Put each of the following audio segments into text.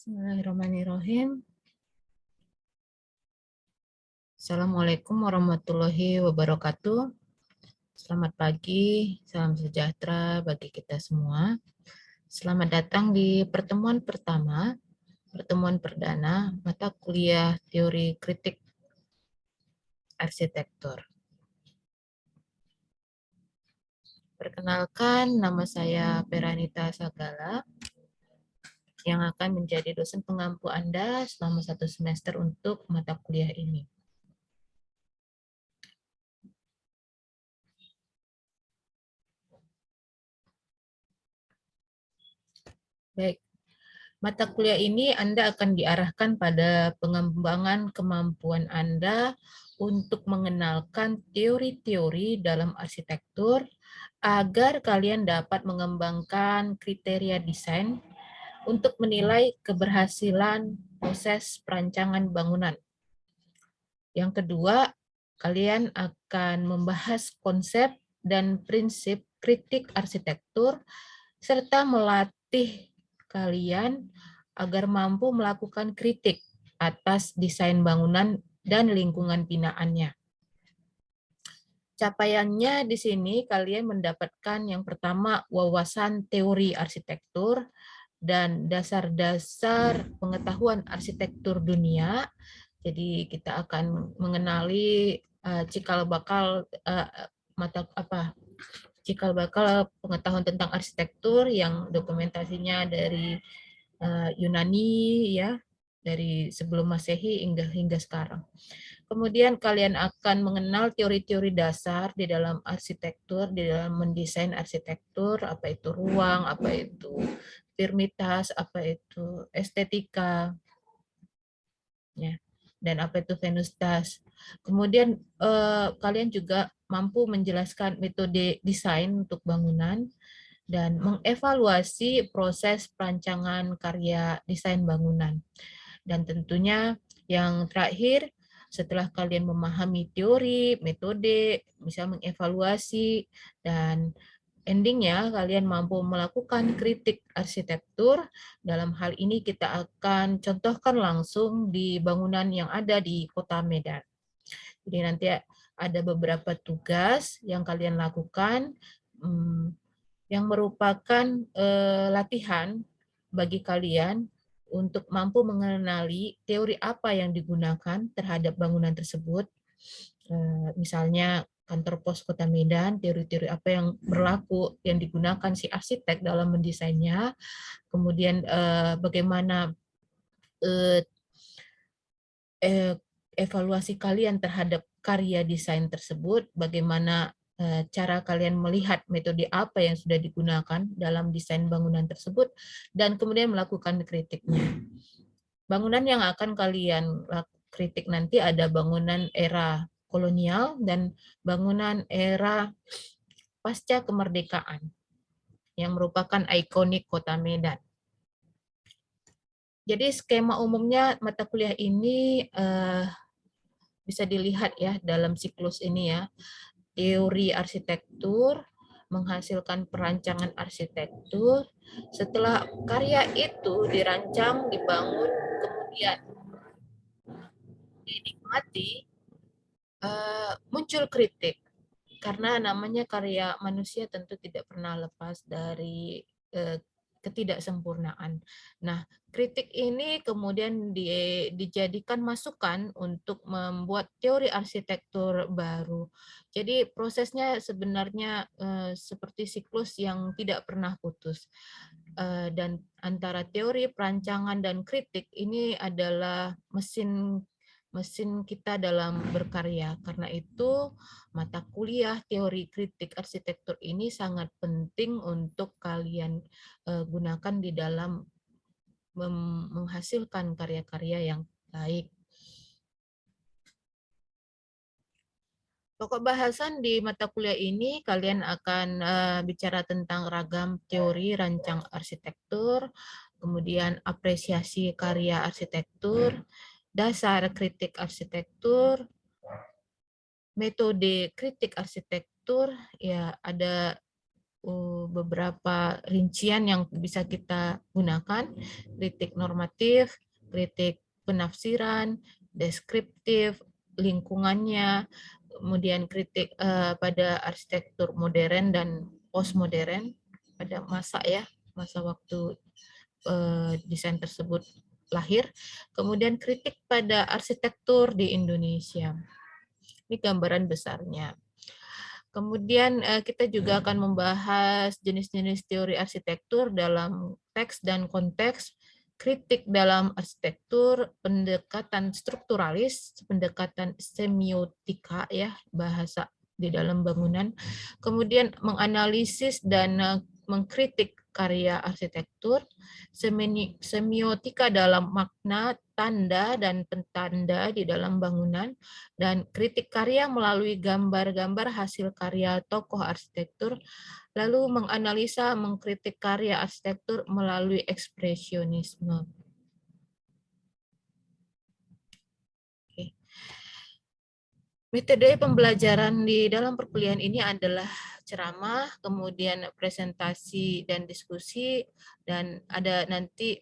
Bismillahirrahmanirrahim. Assalamualaikum warahmatullahi wabarakatuh. Selamat pagi, salam sejahtera bagi kita semua. Selamat datang di pertemuan pertama, pertemuan perdana mata kuliah teori kritik arsitektur. Perkenalkan, nama saya Peranita Sagala yang akan menjadi dosen pengampu Anda selama 1 semester untuk mata kuliah ini. Baik, mata kuliah ini Anda akan diarahkan pada pengembangan kemampuan Anda untuk mengenalkan teori-teori dalam arsitektur agar kalian dapat mengembangkan kriteria desain untuk menilai keberhasilan proses perancangan bangunan. Yang kedua, kalian akan membahas konsep dan prinsip kritik arsitektur serta melatih kalian agar mampu melakukan kritik atas desain bangunan dan lingkungan binaannya. Capaiannya di sini kalian mendapatkan yang pertama wawasan teori arsitektur dan dasar-dasar pengetahuan arsitektur dunia. Jadi kita akan mengenali cikal bakal cikal bakal pengetahuan tentang arsitektur yang dokumentasinya dari Yunani ya, dari sebelum Masehi hingga sekarang. Kemudian kalian akan mengenal teori-teori dasar di dalam arsitektur, di dalam mendesain arsitektur, apa itu ruang, apa itu firmitas, apa itu estetika, ya, dan apa itu venustas. Kemudian kalian juga mampu menjelaskan metode desain untuk bangunan dan mengevaluasi proses perancangan karya desain bangunan. Dan tentunya yang terakhir, setelah kalian memahami teori, metode, bisa mengevaluasi, dan endingnya kalian mampu melakukan kritik arsitektur. Dalam hal ini kita akan contohkan langsung di bangunan yang ada di Kota Medan. Jadi nanti ada beberapa tugas yang kalian lakukan yang merupakan latihan bagi kalian untuk mampu mengenali teori apa yang digunakan terhadap bangunan tersebut. Misalnya kantor pos Kota Medan, teori-teori apa yang berlaku, yang digunakan si arsitek dalam mendesainnya, kemudian bagaimana evaluasi kalian terhadap karya desain tersebut, bagaimana cara kalian melihat metode apa yang sudah digunakan dalam desain bangunan tersebut, dan kemudian melakukan kritiknya. Bangunan yang akan kalian kritik nanti ada bangunan era kolonial dan bangunan era pasca kemerdekaan yang merupakan ikonik Kota Medan. Jadi skema umumnya mata kuliah ini bisa dilihat ya dalam siklus ini ya. Teori arsitektur menghasilkan perancangan arsitektur. Setelah karya itu dirancang, dibangun, kemudian dinikmati, muncul kritik. Karena namanya karya manusia tentu tidak pernah lepas dari ketidaksempurnaan. Nah, kritik ini kemudian dijadikan masukan untuk membuat teori arsitektur baru. Jadi prosesnya sebenarnya seperti siklus yang tidak pernah putus. Dan antara teori, perancangan, dan kritik ini adalah mesin kita dalam berkarya. Karena itu mata kuliah teori kritik arsitektur ini sangat penting untuk kalian gunakan di dalam menghasilkan karya-karya yang baik. Pokok bahasan di mata kuliah ini kalian akan bicara tentang ragam teori rancang arsitektur, kemudian apresiasi karya arsitektur, dasar kritik arsitektur, metode kritik arsitektur, ya ada beberapa rincian yang bisa kita gunakan, kritik normatif, kritik penafsiran, deskriptif, lingkungannya, kemudian kritik pada arsitektur modern dan postmodern pada masa waktu desain tersebut lahir, kemudian kritik pada arsitektur di Indonesia. Ini gambaran besarnya. Kemudian kita juga akan membahas jenis-jenis teori arsitektur dalam teks dan konteks, kritik dalam arsitektur, pendekatan strukturalis, pendekatan semiotika ya, bahasa di dalam bangunan, kemudian menganalisis dan mengkritik karya arsitektur, semiotika dalam makna, tanda dan pentanda di dalam bangunan, dan kritik karya melalui gambar-gambar hasil karya tokoh arsitektur, lalu menganalisa, mengkritik karya arsitektur melalui ekspresionisme. Oke. Metode pembelajaran di dalam perkuliahan ini adalah ceramah, kemudian presentasi dan diskusi, dan ada nanti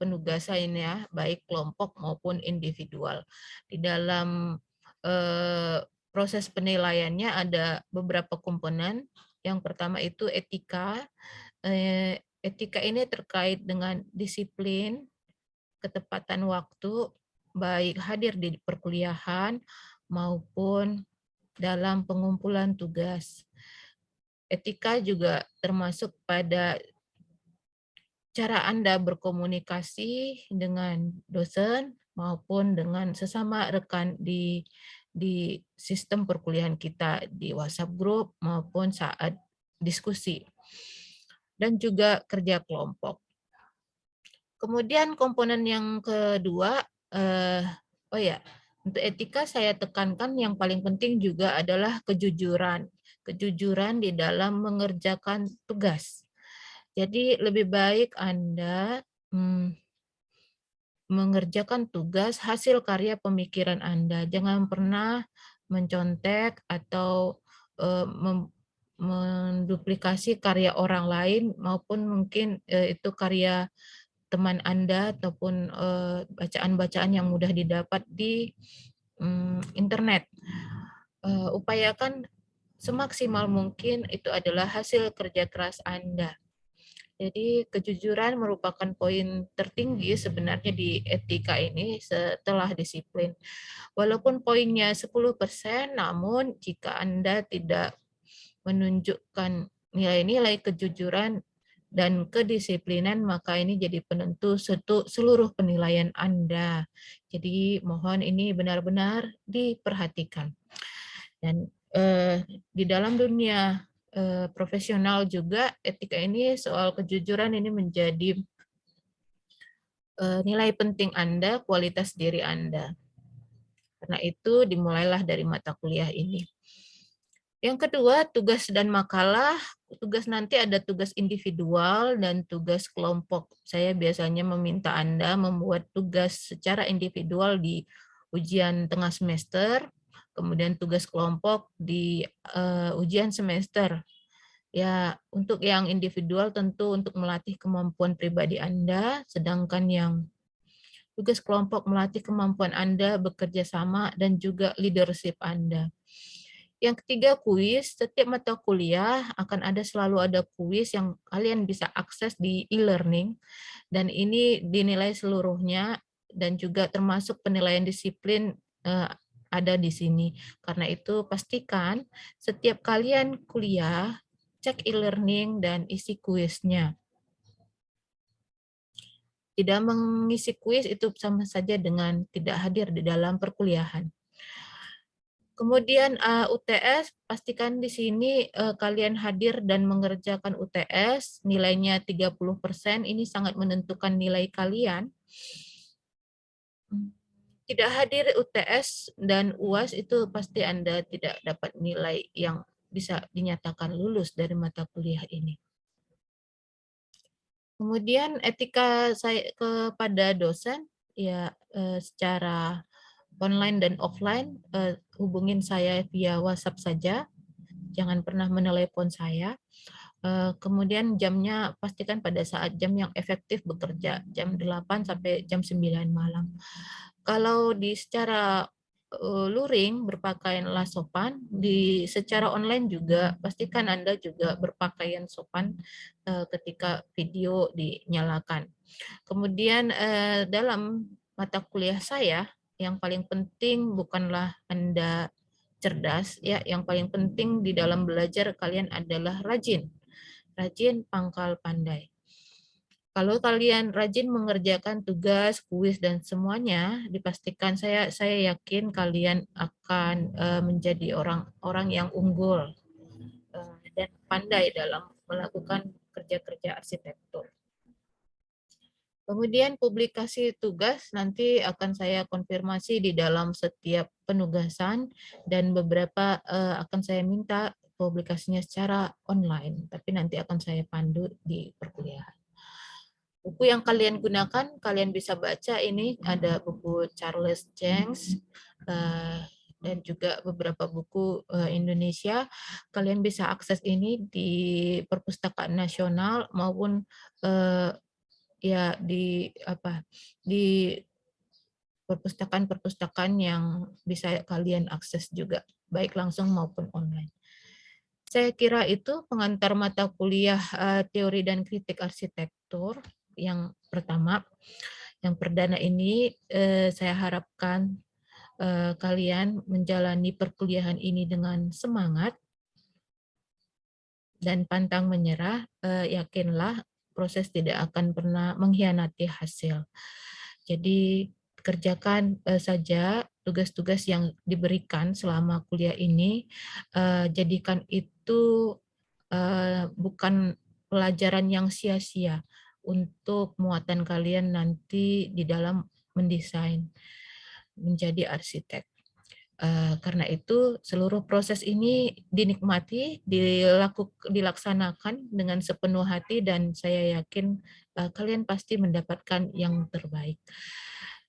penugasan ya, baik kelompok maupun individual. Di dalam proses penilaiannya ada beberapa komponen. Yang pertama itu etika. Etika ini terkait dengan disiplin, ketepatan waktu, baik hadir di perkuliahan maupun dalam pengumpulan tugas. Etika juga termasuk pada cara Anda berkomunikasi dengan dosen maupun dengan sesama rekan di sistem perkuliahan kita, di WhatsApp group maupun saat diskusi. Dan juga kerja kelompok. Kemudian komponen yang kedua, untuk etika saya tekankan yang paling penting juga adalah kejujuran. Kejujuran di dalam mengerjakan tugas. Jadi lebih baik Anda mengerjakan tugas hasil karya pemikiran Anda. Jangan pernah mencontek atau menduplikasi karya orang lain maupun mungkin itu karya teman Anda ataupun bacaan-bacaan yang mudah didapat di internet. Upayakan semaksimal mungkin itu adalah hasil kerja keras Anda. Jadi kejujuran merupakan poin tertinggi sebenarnya di etika ini setelah disiplin. Walaupun poinnya 10%, namun jika Anda tidak menunjukkan nilai-nilai kejujuran dan kedisiplinan, maka ini jadi penentu seluruh penilaian Anda. Jadi mohon ini benar-benar diperhatikan. Dan di dalam dunia profesional juga etika ini soal kejujuran ini menjadi nilai penting Anda, kualitas diri Anda. Karena itu dimulailah dari mata kuliah ini. Yang kedua, tugas dan makalah. Tugas nanti ada tugas individual dan tugas kelompok. Saya biasanya meminta Anda membuat tugas secara individual di ujian tengah semester, kemudian tugas kelompok di ujian semester. Ya, untuk yang individual tentu untuk melatih kemampuan pribadi Anda, sedangkan yang tugas kelompok melatih kemampuan Anda bekerja sama dan juga leadership Anda. Yang ketiga, kuis. Setiap mata kuliah akan selalu ada kuis yang kalian bisa akses di e-learning, dan ini dinilai seluruhnya dan juga termasuk penilaian disiplin ada di sini. Karena itu pastikan setiap kalian kuliah, cek e-learning dan isi kuisnya. Tidak mengisi kuis itu sama saja dengan tidak hadir di dalam perkuliahan. Kemudian UTS, pastikan di sini kalian hadir dan mengerjakan UTS, nilainya 30%, ini sangat menentukan nilai kalian. Tidak hadir UTS dan UAS itu pasti Anda tidak dapat nilai yang bisa dinyatakan lulus dari mata kuliah ini. Kemudian etika saya kepada dosen, ya secara online dan offline, hubungin saya via WhatsApp saja. Jangan pernah menelepon saya. Kemudian jamnya pastikan pada saat jam yang efektif bekerja, jam 8 sampai jam 9 malam. Kalau secara luring berpakaianlah sopan, secara online juga pastikan Anda juga berpakaian sopan ketika video dinyalakan. Kemudian dalam mata kuliah saya yang paling penting bukanlah Anda cerdas ya, yang paling penting di dalam belajar kalian adalah rajin. Rajin pangkal pandai. Kalau kalian rajin mengerjakan tugas, kuis dan semuanya, dipastikan saya yakin kalian akan menjadi orang-orang yang unggul dan pandai dalam melakukan kerja-kerja arsitektur. Kemudian publikasi tugas nanti akan saya konfirmasi di dalam setiap penugasan dan beberapa akan saya minta publikasinya secara online, tapi nanti akan saya pandu di perkuliahan. Buku yang kalian gunakan, kalian bisa baca ini ada buku Charles Jenks dan juga beberapa buku Indonesia. Kalian bisa akses ini di Perpustakaan Nasional maupun ya di perpustakaan-perpustakaan yang bisa kalian akses juga, baik langsung maupun online. Saya kira itu pengantar mata kuliah teori dan kritik arsitektur yang pertama. Yang perdana ini saya harapkan kalian menjalani perkuliahan ini dengan semangat dan pantang menyerah. Yakinlah proses tidak akan pernah mengkhianati hasil. Jadi kerjakan saja tugas-tugas yang diberikan selama kuliah ini, jadikan itu bukan pelajaran yang sia-sia untuk muatan kalian nanti di dalam mendesain menjadi arsitek. Karena itu seluruh proses ini dinikmati, dilaksanakan dengan sepenuh hati dan saya yakin kalian pasti mendapatkan yang terbaik.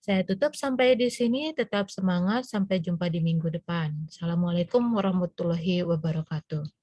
Saya tutup sampai di sini, tetap semangat, sampai jumpa di minggu depan. Assalamualaikum warahmatullahi wabarakatuh.